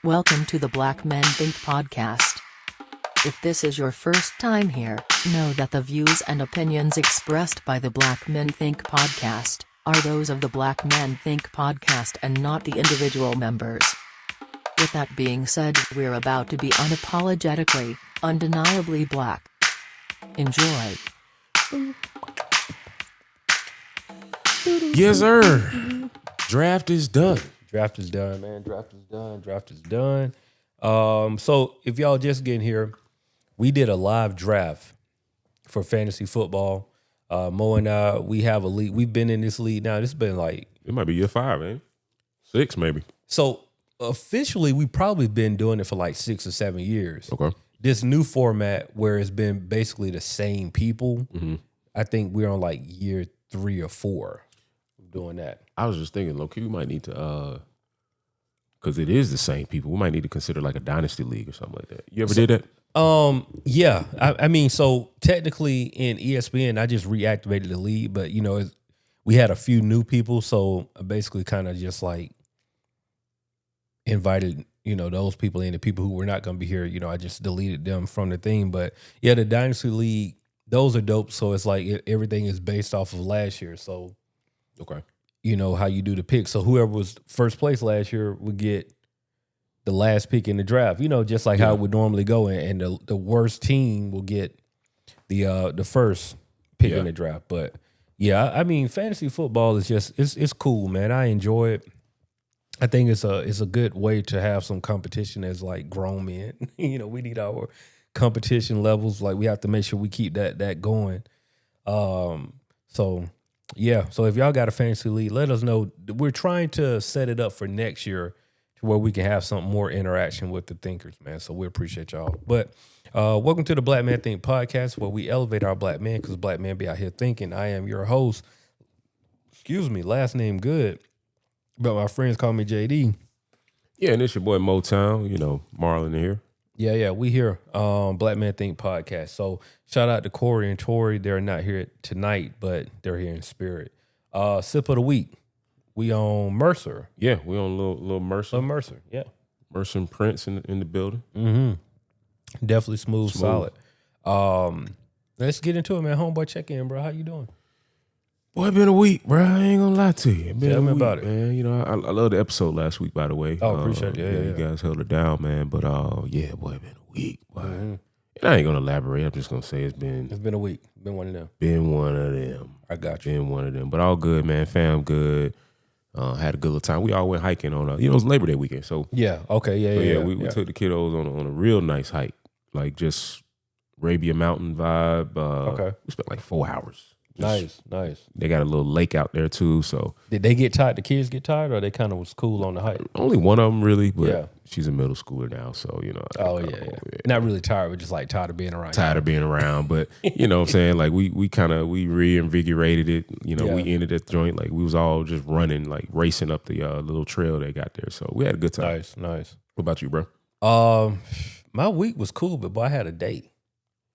Welcome to the Black Men Think podcast. If this is your first time here, know that the views and opinions expressed by the Black Men Think podcast are those of the Black Men Think podcast and not the individual members. With that being said, we're about to be unapologetically, undeniably black. Enjoy. Yes, sir. Draft is done. Draft is done, man. Draft is done. So if y'all just getting here, we did a live draft for fantasy football. Mo and I, we have a league. We've been in this league now. This has been like, It might be year 5, man. 6, maybe. so officially we probably been doing it for like 6 or 7 years. Okay. This new format where it's been basically the same people. Mm-hmm. I think we're on like year 3 or 4 of doing that. I was just thinking, low-key, we might need to, because it is the same people, we might need to consider like a dynasty league or something like that. You ever did that? Yeah. I mean, so technically in ESPN, I just reactivated the league, but you know, we had a few new people, so I basically kind of just like invited, you know, those people in, the people who were not going to be here. You know, I just deleted them from the thing. But yeah, the dynasty league, those are dope. So it's like everything is based off of last year. So Okay. you know how you do the pick. So whoever was first place last year would get the last pick in the draft. You know, just like how it would normally go, and the worst team will get the first pick in the draft. But yeah, I mean, fantasy football is just it's cool, man. I enjoy it. I think it's a good way to have some competition as like grown men. You know, we need our competition levels. Like we have to make sure we keep that going. So yeah. So if y'all got a fantasy league, let us know. We're trying to set it up for next year to where we can have some more interaction with the thinkers, man. So we appreciate y'all. But welcome to the Black Man Think podcast, where we elevate our black men because black men be out here thinking. I am your host. Excuse me, last name Good, but my friends call me JD. Yeah, and it's your boy Motown, you know, Marlon here. Yeah, we here. Black Man Think podcast. So shout out to Corey and Tori. They're not here tonight, but they're here in spirit. Sip of the week. We on Mercer. Yeah, we on little Mercer. Mercer, yeah. Mercer and Prince in the building. Definitely smooth, solid. Let's get into it, man. Homeboy, check in, bro. How you doing? Boy, it been a week, bro. I ain't gonna lie to you. It been Tell a me week, about it. man. You know, I love the episode last week, by the way. Oh, appreciate it. Yeah. You guys held it down, man. But yeah, boy, it been a week, boy. And I ain't gonna elaborate. I'm just gonna say it's been a week. Been one of them. been one of them. I got you. Been one of them. But all good, man. Fam good. Had a good little time. We all went hiking on it was Labor Day weekend. So Yeah. Okay. Yeah. we took the kiddos on a real nice hike. Like just Arabia Mountain vibe. Okay. We spent like 4 hours. Just- Nice. They got a little lake out there too. So Did they get tired? The kids get tired, or they kind of was cool on the hike? only one of them really, but Yeah. she's a middle schooler now. So, you know. Oh yeah. Not really tired, but just like tired of being around. Tired of being around, but you know what I'm saying? Like we reinvigorated it. You know, Yeah. we ended that joint. Like we was all just running, like racing up the little trail they got there. So we had a good time. Nice. What about you, bro? My week was cool, but boy, I had a day.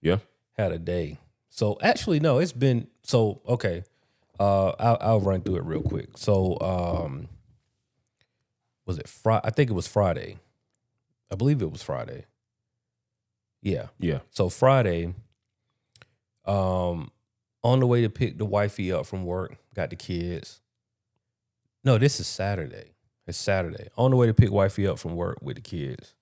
Yeah. Had a day. So actually, no, it's been so okay. I'll run through it real quick. So was it Friday? I think it was Friday. I believe it was Friday. Yeah. Yeah. So Friday, on the way to pick the wifey up from work, got the kids. No, this is Saturday. It's Saturday. On the way to pick wifey up from work with the kids.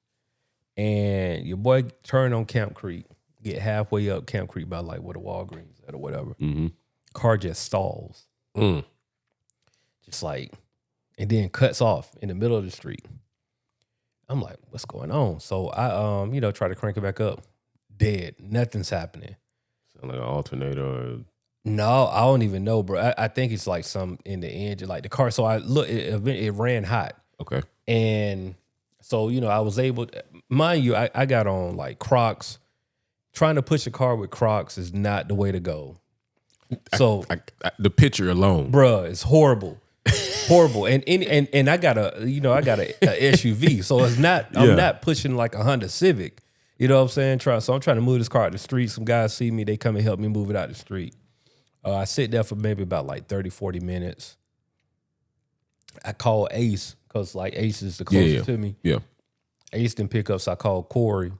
And your boy turned on Camp Creek, get halfway up Camp Creek by like where the Walgreens at or whatever. Mm-hmm. Car just stalls. Mm. Just like, and then cuts off in the middle of the street. I'm like, what's going on? So I try to crank it back up. Dead. Nothing's happening. Sound like an alternator. Or... No, I don't even know, bro. I think it's like some in the engine, like the car. So I look, it ran hot. Okay. And so, I was able to, mind you, I got on like Crocs. Trying to push a car with Crocs is not the way to go. So the picture alone, bruh, it's horrible. Horrible. And I got a SUV. So it's not, I'm not pushing like a Honda Civic. You know what I'm saying? So I'm trying to move this car out the street. Some guys see me, they come and help me move it out the street. I sit there for maybe about like 30, 40 minutes. I call Ace because like Ace is the closest to me. Yeah. Ace didn't pick up, so I called Corey.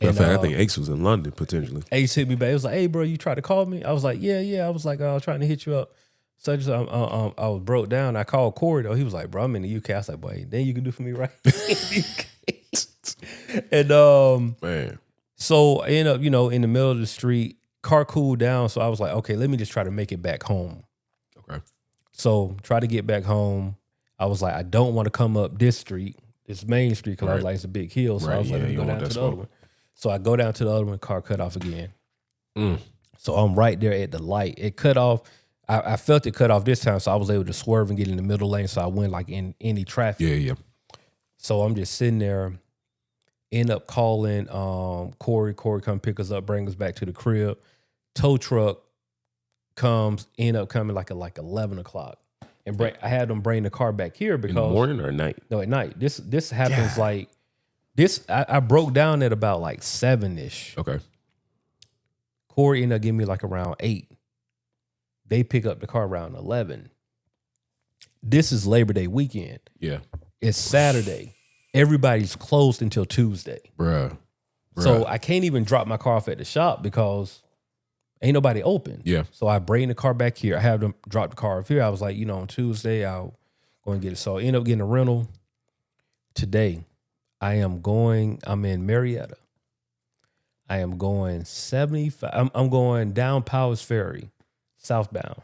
In fact, I think Ace was in London potentially. Ace hit me back. He was like, "Hey, bro, you tried to call me?" I was like, "Yeah." I was like, "I was trying to hit you up." So I was broke down. I called Corey though. He was like, "Bro, I'm in the UK." I was like, "Boy, then you can do for me, right?" And Man, so I ended up, in the middle of the street. Car cooled down, so I was like, "Okay, let me just try to make it back home." okay. So try to get back home. I was like, I don't want to come up this street, this main street, because I was Right. like, it's a big hill. So I Right, was like, yeah, let me you go don't down want to that the other smoke. one. So I go down to the other one, car cut off again. Mm. So I'm right there at the light. It cut off. I felt it cut off this time, so I was able to swerve and get in the middle lane. So I went like in any traffic. Yeah. So I'm just sitting there, end up calling Corey. Corey come pick us up, bring us back to the crib. Tow truck comes, end up coming like 11 o'clock. And I had them bring the car back here because In the morning or at night? no, at night. This happens like this. I broke down at about like 7-ish. Okay. Corey ended up giving me like around 8. They pick up the car around 11. This is Labor Day weekend. Yeah. It's Saturday. Everybody's closed until Tuesday. Bruh. So I can't even drop my car off at the shop because ain't nobody open. Yeah. So I bring the car back here. I have them drop the car off here. I was like, on Tuesday I'll go and get it. So I end up getting a rental today. I'm in Marietta. I am going 75. I'm going down Powers Ferry, southbound.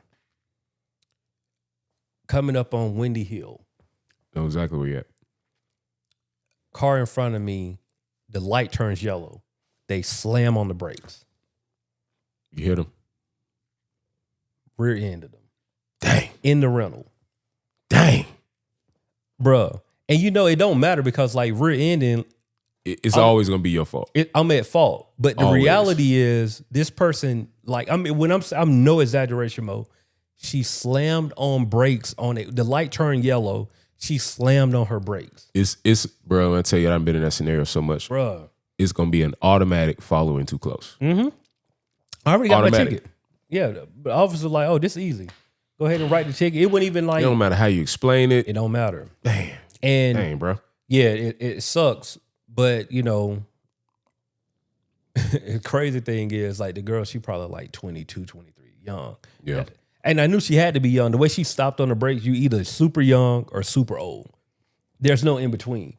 Coming up on Windy Hill. Know exactly where you're at. Car in front of me, the light turns yellow. They slam on the brakes. You hit him. Rear ended them. Dang. In the rental. Dang. Bruh. And it don't matter because like rear ending, It's always gonna be your fault. I'm at fault. But the Always. reality is this person, like, when I'm no exaggeration, Mo, she slammed on brakes on it. The light turned yellow. She slammed on her brakes. It's bro, I tell you, I've been in that scenario so much. Bruh. It's gonna be an automatic following too close. Mm-hmm. I already got Automatic. my ticket. Yeah. But the officer like, oh, this is easy. Go ahead and write the ticket. It wouldn't even It like, don't matter how you explain it. it don't matter. Damn. And Dang, bro. yeah, it sucks. But, the crazy thing is, like, the girl, she probably like 22, 23, young. Yeah. And I knew she had to be young. The way she stopped on the brakes, you either super young or super old. There's no in between.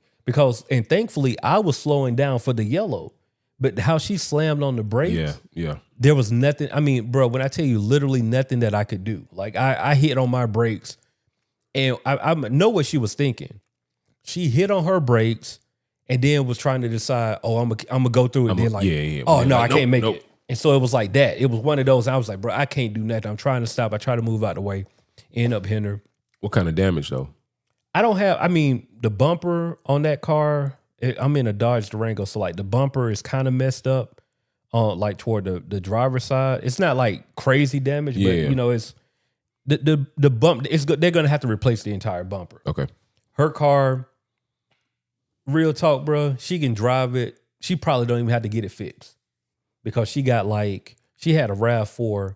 And thankfully, I was slowing down for the yellow. But how she slammed on the brakes, Yeah. there was nothing. I mean, bro, when I tell you literally nothing that I could do. Like, I hit on my brakes, and I know what she was thinking. She hit on her brakes and then was trying to decide, oh, I'm gonna go through it. And then like, oh, no, I can't make it. And so it was like that. It was one of those. I was like, bro, I can't do nothing. I'm trying to stop. I try to move out the way. End up hitting her. What kind of damage though? The bumper on that car, I'm in a Dodge Durango. So like the bumper is kind of messed up like toward the driver's side. It's not like crazy damage, but it's the bump. It's good. They're going to have to replace the entire bumper. Okay. Her car, real talk, bro, she can drive it. She probably don't even have to get it fixed because she had a RAV4.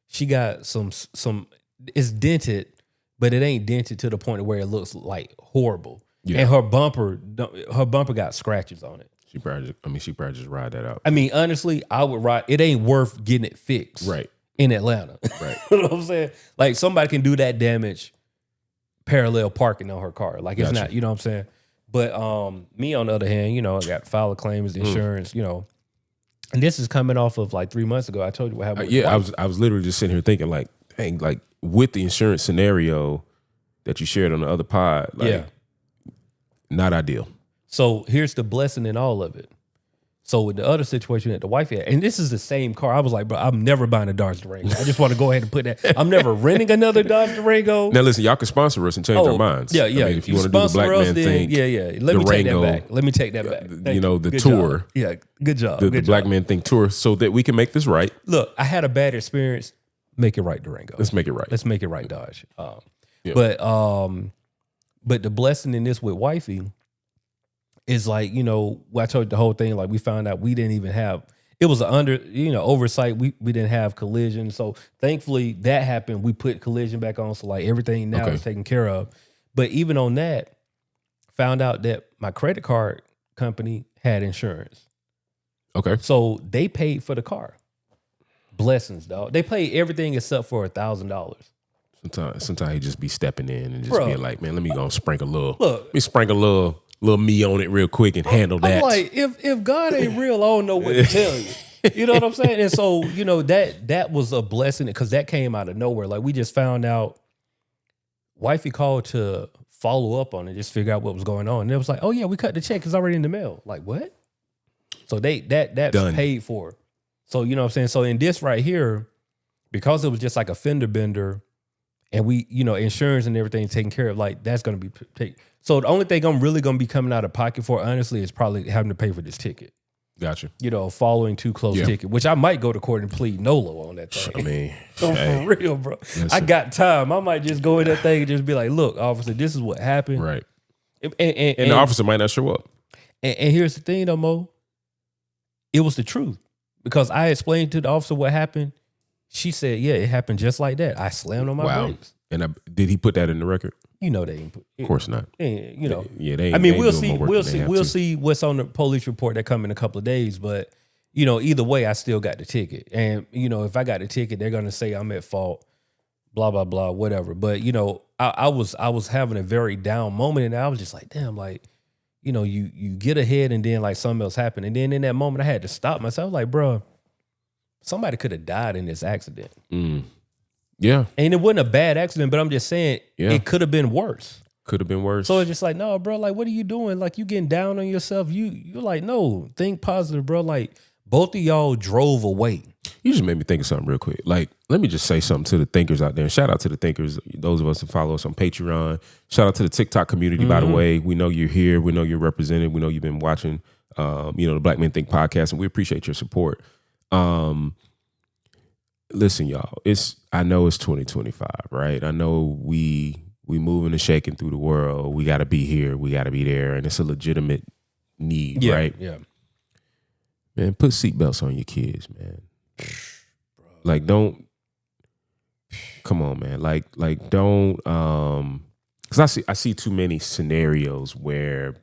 She got some, it's dented, but it ain't dented to the point where it looks like horrible. Yeah. And her bumper got scratches on it. She probably just ride that out. I mean, honestly, I would ride. It ain't worth getting it fixed. Right. In Atlanta. Right. You know what I'm saying? Like somebody can do that damage parallel parking on her car. Like it's Gotcha. not, you know what I'm saying? But me on the other hand, I got to file a claim as insurance, And this is coming off of like 3 months ago. I told you what happened. with I was literally just sitting here thinking like, dang, like with the insurance scenario that you shared on the other pod, like not ideal. So here's the blessing in all of it. So with the other situation that the wife had, and this is the same car, I was like, bro, I'm never buying a Dodge Durango. I just want to go ahead and put that. I'm never renting another Dodge Durango. Now listen, y'all can sponsor us and change our minds. Yeah. I mean, if you want to do the sponsor Black us, Man then, Think, Let me take that Durango, back. Let me take that back. Thank you. the Good tour. job. Yeah, good job. the Good Black job. Man Think tour, so that we can make this right. Look, I had a bad experience. Make it right, Durango. Let's make it right. Let's make it right, Dodge. Yeah. But the blessing in this with wifey is like, I told you the whole thing, like we found out we didn't even have, it was an oversight. We didn't have collision. So thankfully that happened. We put collision back on. So like everything now is taken care of. But even on that, found out that my credit card company had insurance. Okay. So they paid for the car. Blessings, dog. They paid everything except for $1,000. Sometimes he just be stepping in and just Bro. being like, man, let me go sprinkle a little. Look. Let me sprinkle a little me on it real quick and handle that. I'm like, if God ain't real, I don't know what to tell you. You know what I'm saying? And so, that was a blessing because that came out of nowhere. Like we just found out, wifey called to follow up on it, just figure out what was going on. And it was like, oh yeah, we cut the check. It's already in the mail. Like what? So that's Done. paid for. So, you know what I'm saying? So in this right here, because it was just like a fender bender and we, insurance and everything taken care of, like that's going to be taken. So the only thing I'm really going to be coming out of pocket for, honestly, is probably having to pay for this ticket. Gotcha. Following too close ticket, which I might go to court and plead NOLO on that thing. I mean, For real, bro. Listen. I got time. I might just go in that thing and just be like, look, officer, this is what happened. right. And And the officer might not show up. And here's the thing, though, Mo. It was the truth. Because I explained to the officer what happened. She said, yeah, it happened just like that. I slammed on my brakes. And did he put that in the record? They ain't put it. Of course not. Yeah, They. I mean, they we'll doing see. more work We'll than they see. have We'll to. see what's on the police report that come in a couple of days. But either way, I still got the ticket. And if I got the ticket, they're gonna say I'm at fault. Blah blah blah, whatever. But I was having a very down moment, and I was just like, damn, like you get ahead, and then like something else happened, and then in that moment, I had to stop myself. Like, bro, somebody could have died in this accident. Yeah. And it wasn't a bad accident, but I'm just saying it could have been worse. Could have been worse. So it's just like, no, bro, like, what are you doing? Like, you getting down on yourself. You're like, no, think positive, bro. Like, both of y'all drove away. You just made me think of something real quick. Like, let me just say something to the thinkers out there. And shout out to the thinkers, those of us who follow us on Patreon. Shout out to the TikTok community, by the way. We know you're here. We know you're represented. We know you've been watching, the Black Men Think podcast, and we appreciate your support. Listen, y'all, I know it's 2025, right? I know we moving and shaking through the world. We got to be here. We got to be there. And it's a legitimate need, right? Yeah. Man, put seatbelts on your kids, man. Like, don't. Come on, man. Like, don't. Because I see too many scenarios where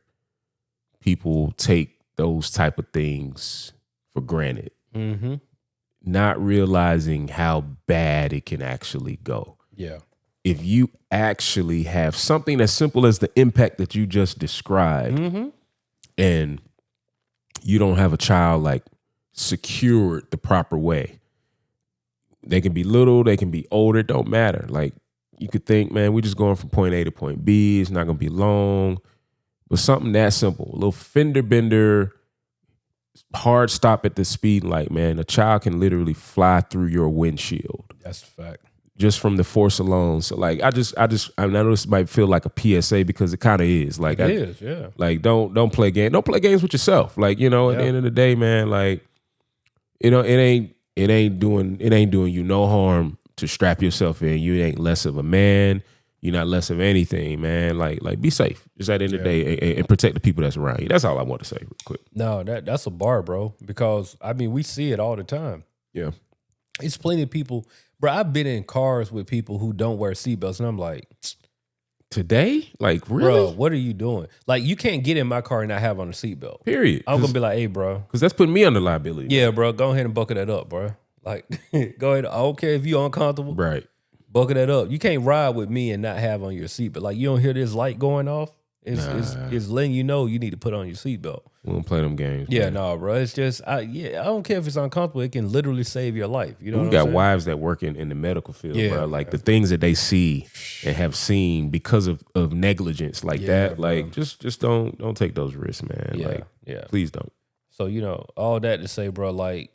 people take those type of things for granted, not realizing how bad it can actually go. Yeah. If you actually have something as simple as the impact that you just described, and you don't have a child like secured the proper way, they can be little, they can be older, it don't matter. Like, you could think, man, we're just going from point A to point B. It's not going to be long. But something that simple, a little fender bender, hard stop at the speed light, man, a child can literally fly through your windshield. That's a fact. Just from the force alone. So like, I know this might feel like a PSA because it kind of is. Like, It is, yeah. Like, don't play games. Don't play games with yourself. Like, at the end of the day, man, like, it ain't doing you no harm to strap yourself in. You ain't less of a man. You're not less of anything, man. Like be safe. Just at the end of the day, and protect the people that's around you. That's all I want to say real quick. No, that's a bar, bro. Because I mean, we see it all the time. Yeah. It's plenty of people, bro. I've been in cars with people who don't wear seatbelts, and I'm like, Today? Like, really? bro, what are you doing? Like, you can't get in my car and not have on a seatbelt. Period. I'm gonna be like, hey, bro. Because that's putting me under liability. Yeah, bro, go ahead and buckle that up, bro. Like, go ahead. I don't care if you're uncomfortable. Right. Buckle that up. You can't ride with me and not have on your seatbelt. Like, you don't hear this light going off. It's letting you know you need to put on your seatbelt. We don't play them games. Yeah, man. no, bro. It's just, I don't care if it's uncomfortable. It can literally save your life. You know what We I'm got saying? wives that work in the medical field, Yeah, bro. Like, the things that they see and have seen because of negligence like that. bro. Like, just don't take those risks, man. Yeah, Like, yeah. please don't. So, all that to say, bro, like,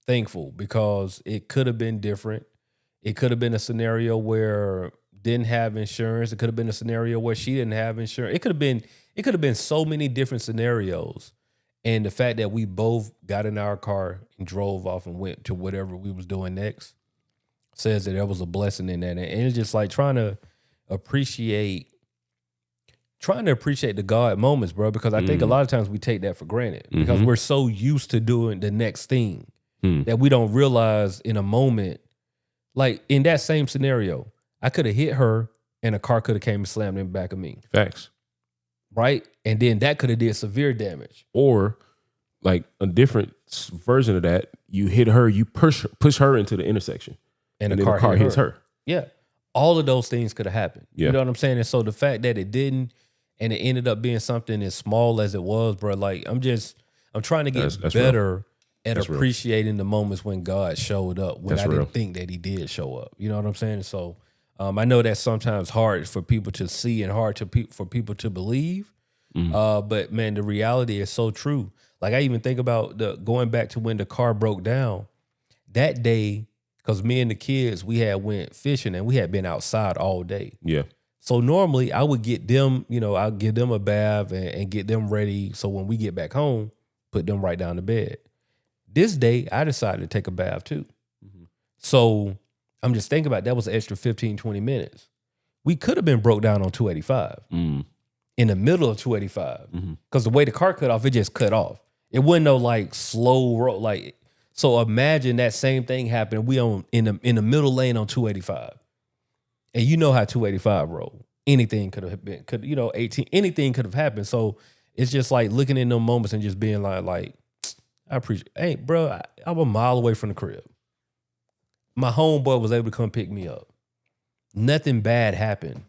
thankful because it could have been different. It could have been a scenario where didn't have insurance. It could have been a scenario where she didn't have insurance. It could have been so many different scenarios. And the fact that we both got in our car and drove off and went to whatever we was doing next says that there was a blessing in that. And it's just like trying to appreciate the God moments, bro, because I think a lot of times we take that for granted because we're so used to doing the next thing that we don't realize in a moment. Like, in that same scenario, I could have hit her and a car could have came and slammed in the back of me. Facts. right? And then that could have did severe damage. Or like a different version of that, you hit her, you push her into the intersection, And then the the car hits her. Yeah. All of those things could have happened. Yeah. You know what I'm saying? And so the fact that it didn't, and it ended up being something as small as it was, bro, like I'm trying to get That's better at That's real. appreciating the moments when God showed up, when That's I real. didn't think that he did show up. You know what I'm saying? So I know that's sometimes hard for people to see and hard for people to believe. But man, the reality is so true. Like I even think about going back to when the car broke down that day, because me and the kids, we had went fishing and we had been outside all day. Yeah. So normally I would get them, I'll give them a bath and get them ready. So when we get back home, put them right down to bed. This day I decided to take a bath too. So I'm just thinking about that was an extra 15, 20 minutes. We could have been broke down on 285 in the middle of 285 because the way the car cut off, it just cut off. It wasn't no like slow road. Like, so imagine that same thing happened. We in the middle lane on 285. And you know how 285 roll. Anything could have been, 18, anything could have happened. So it's just like looking in those moments and just being like, I appreciate, hey, bro, I'm a mile away from the crib. My homeboy was able to come pick me up. Nothing bad happened.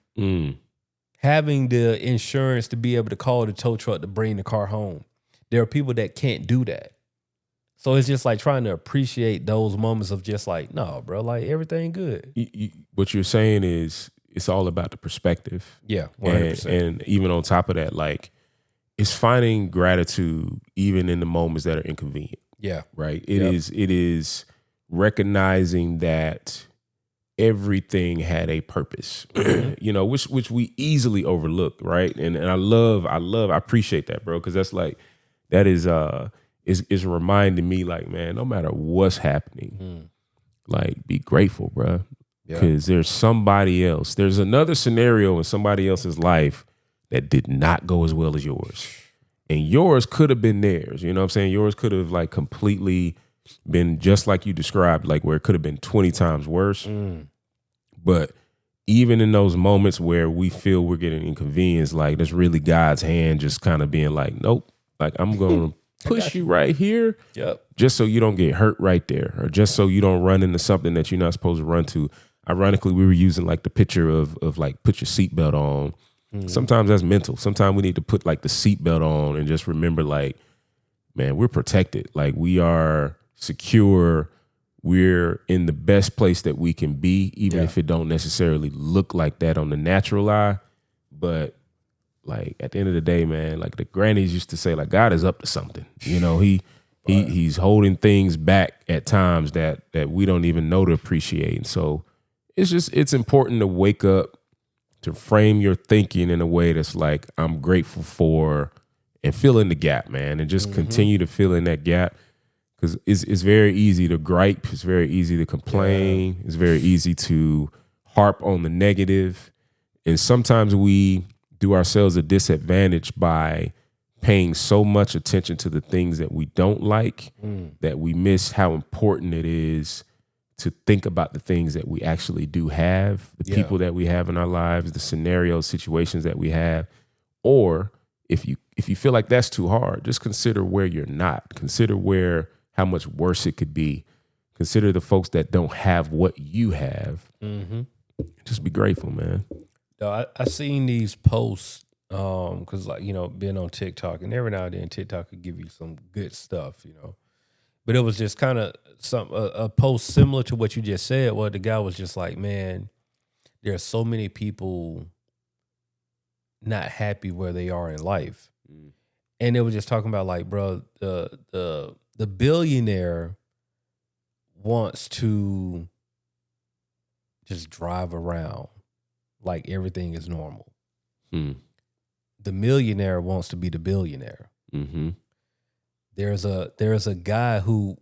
Having the insurance to be able to call the tow truck to bring the car home. There are people that can't do that. So it's just like trying to appreciate those moments of just like, no, bro, like everything good. What you're saying is it's all about the perspective. Yeah, 100%. And even on top of that, like it's finding gratitude even in the moments that are inconvenient. Yeah. Right. It is recognizing that everything had a purpose, which we easily overlook. Right. And I appreciate that, bro. Cause that's like, that is reminding me like, man, no matter what's happening, like be grateful, bro. Because there's somebody else. There's another scenario in somebody else's life that did not go as well as yours. And yours could have been theirs. You know what I'm saying? Yours could have like completely been just like you described, like where it could have been 20 times worse. But even in those moments where we feel we're getting inconvenienced, like there's really God's hand just kind of being like, nope, like I'm going to push you right here just so you don't get hurt right there, or just so you don't run into something that you're not supposed to run to. Ironically, we were using like the picture of like put your seatbelt on. Sometimes that's mental. Sometimes we need to put like the seatbelt on and just remember like, man, we're protected. Like we are secure. We're in the best place that we can be, even if it don't necessarily look like that on the natural eye. But like at the end of the day, man, like the grannies used to say, like God is up to something. You know, he's holding things back at times that we don't even know to appreciate. And so it's important to wake up, to frame your thinking in a way that's like, I'm grateful for, and fill in the gap, man, and just continue to fill in that gap. Because it's very easy to gripe. It's very easy to complain. It's very easy to harp on the negative. And sometimes we do ourselves a disadvantage by paying so much attention to the things that we don't like that we miss how important it is to think about the things that we actually do have, the people that we have in our lives, the scenarios, situations that we have. Or if you feel like that's too hard, just consider where you're not. Consider how much worse it could be. Consider the folks that don't have what you have. Just be grateful, man. I seen these posts because like, being on TikTok, and every now and then TikTok could give you some good stuff, But it was just kind of a post similar to what you just said. Well, the guy was just like, man, there are so many people not happy where they are in life. And it was just talking about like, bro, the billionaire wants to just drive around like everything is normal. The millionaire wants to be the billionaire. There's a guy who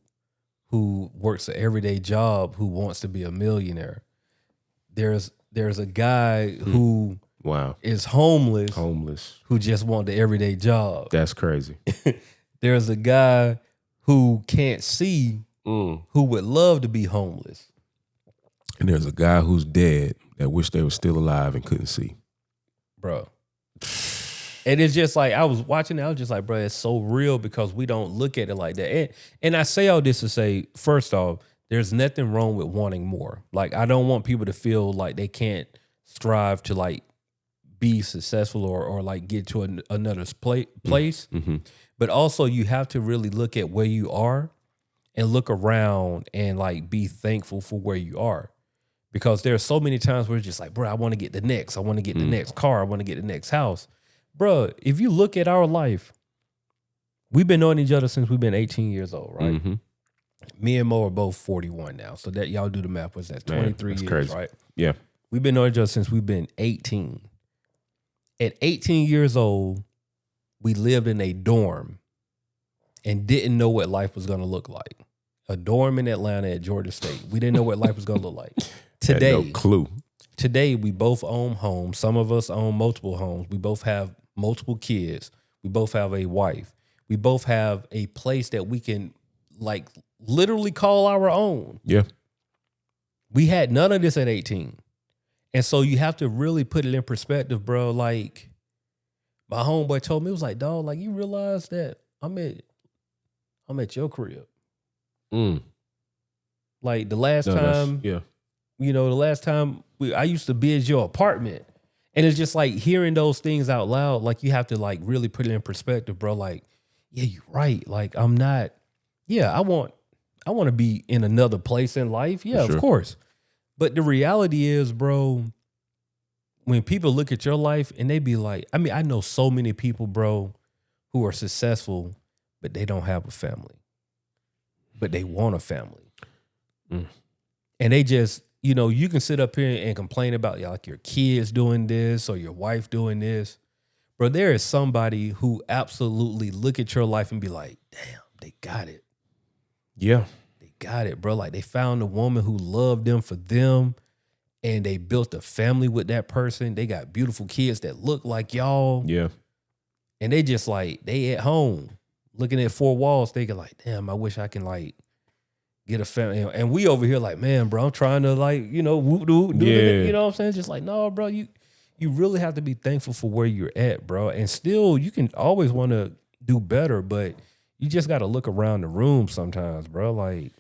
works an everyday job who wants to be a millionaire. There's a guy who is homeless who just want the everyday job. That's crazy. There's a guy who can't see who would love to be homeless. And there's a guy who's dead that wish they were still alive and couldn't see. Bro. And it's just like, I was watching it, I was just like, bro, it's so real because we don't look at it like that. And I say all this to say, first off, there's nothing wrong with wanting more. Like, I don't want people to feel like they can't strive to like be successful or like get to another place. Mm-hmm. But also you have to really look at where you are and look around and like be thankful for where you are. Because there are so many times where it's just like, bro, I want to get the next. I want to get the next car. I want to get the next house. Bro, if you look at our life, we've been knowing each other since we've been 18 years old, right? Mm-hmm. Me and Mo are both 41 now. So that y'all do the math. What's that? 23 that's years, crazy. right? Yeah. We've been knowing each other since we've been 18. At 18 years old, we lived in a dorm and didn't know what life was going to look like. A dorm in Atlanta at Georgia State. We didn't know what life was going to look like. Today, Had no clue. Today, we both own homes. Some of us own multiple homes. We both have multiple kids. We both have a wife. We both have a place that we can like literally call our own. Yeah. We had none of this at 18. And so you have to really put it in perspective, bro. Like my homeboy told me, it was like, dog, like you realize that I'm at your crib. Like the last time, yeah. you know, the last time I used to be at your apartment. And it's just like hearing those things out loud, like you have to like really put it in perspective, bro. Like, yeah, you're right. Like I want to be in another place in life. Yeah, Sure. Of course. But the reality is, bro, when people look at your life and they be like, I mean, I know so many people, bro, who are successful, but they don't have a family. But they want a family. And they just, you know, you can sit up here and complain about like your kids doing this or your wife doing this. Bro, there is somebody who absolutely look at your life and be like, damn, they got it. Yeah. They got it, bro. Like they found a woman who loved them for them and they built a family with that person. They got beautiful kids that look like y'all. Yeah. And they just like, they at home looking at four walls thinking like, damn, I wish I can like get a family. And we over here like, man, bro, I'm trying to like, you know, do you know what I'm saying? Just like, no, bro, you really have to be thankful for where you're at, bro. And still, you can always want to do better, but you just got to look around the room sometimes, bro. Like,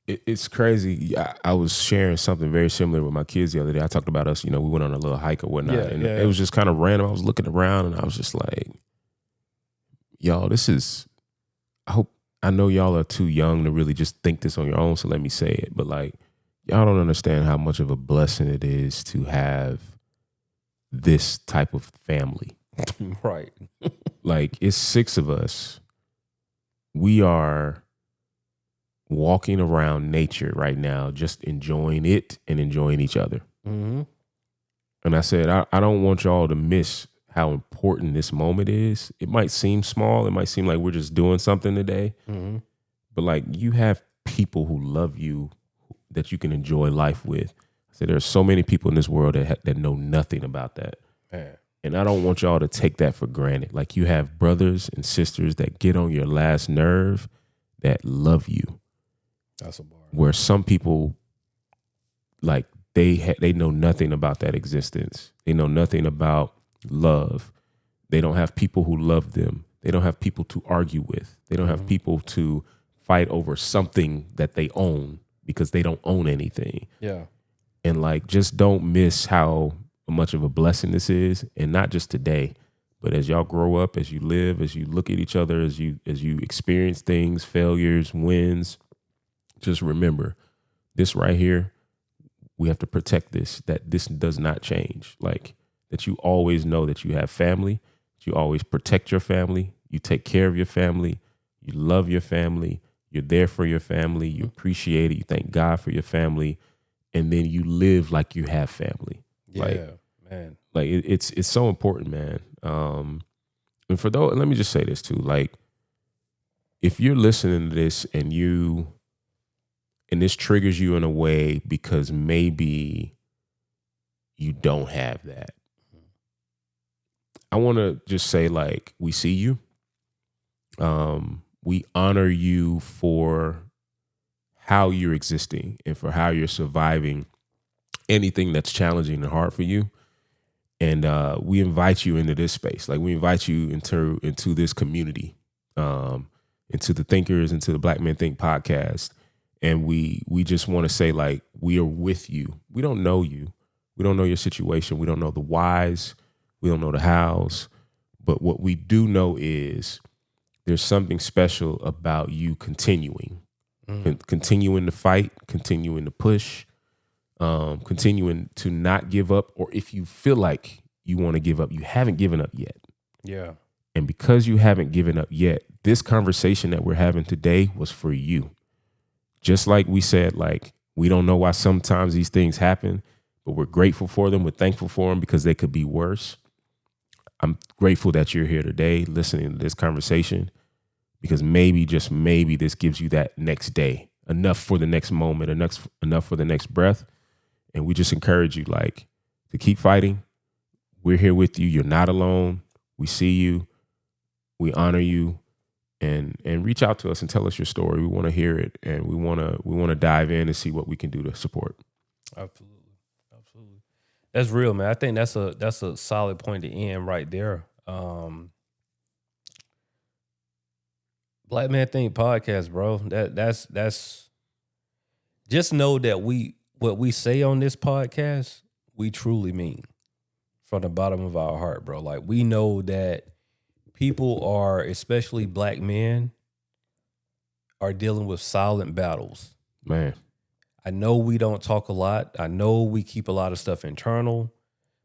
it's crazy. I was sharing something very similar with my kids the other day. I talked about us, you know, we went on a little hike or whatnot, it was just kind of random. I was looking around and I was just like, y'all, I know y'all are too young to really just think this on your own, so let me say it. But like, y'all don't understand how much of a blessing it is to have this type of family. Right. Like, it's 6 of us. We are walking around nature right now, just enjoying it and enjoying each other. Mm-hmm. And I said, I don't want y'all to miss how important this moment is. It might seem small. It might seem like we're just doing something today. Mm-hmm. But like, you have people who love you that you can enjoy life with. I said, there's so many people in this world that know nothing about that. Man. And I don't want y'all to take that for granted. Like, you have brothers and sisters that get on your last nerve that love you. That's a bar. Where some people, like, they know nothing about that existence. They know nothing about love. They don't have people who love them. They don't have people to argue with. They don't have people to fight over something that they own because they don't own anything. Yeah. And like, just don't miss how much of a blessing this is. And not just today, but as y'all grow up, as you live, as you look at each other, as you experience things, failures, wins, just remember this right here. We have to protect this, that this does not change. Like, that you always know that you have family, that you always protect your family, you take care of your family, you love your family, you're there for your family, you appreciate it, you thank God for your family, and then you live like you have family. Yeah, man. Like, it's so important, man. And for those, let me just say this too, like, if you're listening to this and this triggers you in a way because maybe you don't have that, I want to just say, like, we see you. We honor you for how you're existing and for how you're surviving anything that's challenging and hard for you. And we invite you into this space. Like, we invite you into this community, into the Thinkers, into the Black Men Think podcast. And we just want to say, like, we are with you. We don't know you. We don't know your situation. We don't know the whys. We don't know the hows. But what we do know is there's something special about you continuing, continuing to fight, continuing to push, continuing to not give up. Or if you feel like you want to give up, you haven't given up yet. Yeah. And because you haven't given up yet, this conversation that we're having today was for you. Just like we said, like, we don't know why sometimes these things happen, but we're grateful for them. We're thankful for them because they could be worse. I'm grateful that you're here today listening to this conversation, because maybe, just maybe, this gives you that next day, enough for the next moment, enough for the next breath. And we just encourage you, like, to keep fighting. We're here with you. You're not alone. We see you. We honor you. And reach out to us and tell us your story. We want to hear it, and we want to dive in and see what we can do to support. Absolutely. That's real, man. I think that's a solid point to end right there. Black Man Think podcast, bro. That's just know that what we say on this podcast, we truly mean from the bottom of our heart, bro. Like, we know that people are, especially black men, are dealing with silent battles. Man, I know we don't talk a lot. I know we keep a lot of stuff internal.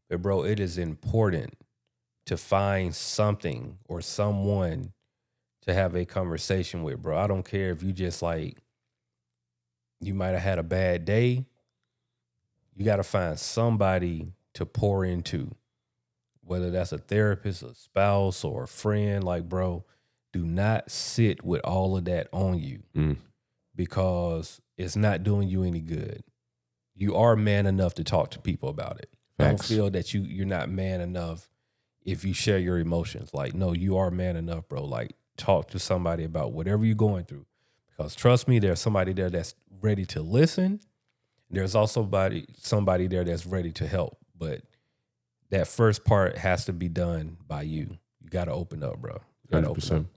But, bro, it is important to find something or someone to have a conversation with, bro. I don't care if you just, like, you might have had a bad day. You got to find somebody to pour into, whether that's a therapist, a spouse, or a friend. Like, bro, do not sit with all of that on you because it's not doing you any good. You are man enough to talk to people about it. Facts. Don't feel that you're not man enough if you share your emotions. Like, no, you are man enough, bro. Like, talk to somebody about whatever you're going through. Because trust me, there's somebody there that's ready to listen. There's also somebody there that's ready to help. But that first part has to be done by you. You got to open up, bro. You got to open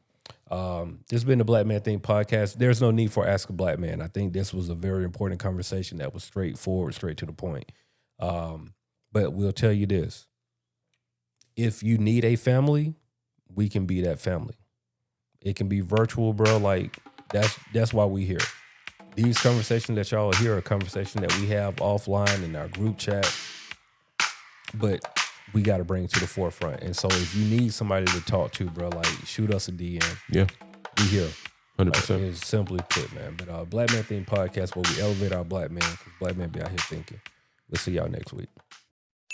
up. This has been the Black Man Think podcast. There's no need for Ask a Black Man. I think this was a very important conversation that was straightforward, straight to the point. But we'll tell you this. If you need a family, we can be that family. It can be virtual, bro. Like, that's why we here. These conversations that y'all hear are conversations that we have offline in our group chat. But we got to bring it to the forefront. And so if you need somebody to talk to, bro, like, shoot us a DM. Yeah. We here. 100%. Like, it's simply put, man. But Black Man Think podcast, where we elevate our black men, because black men be out here thinking. We'll see y'all next week.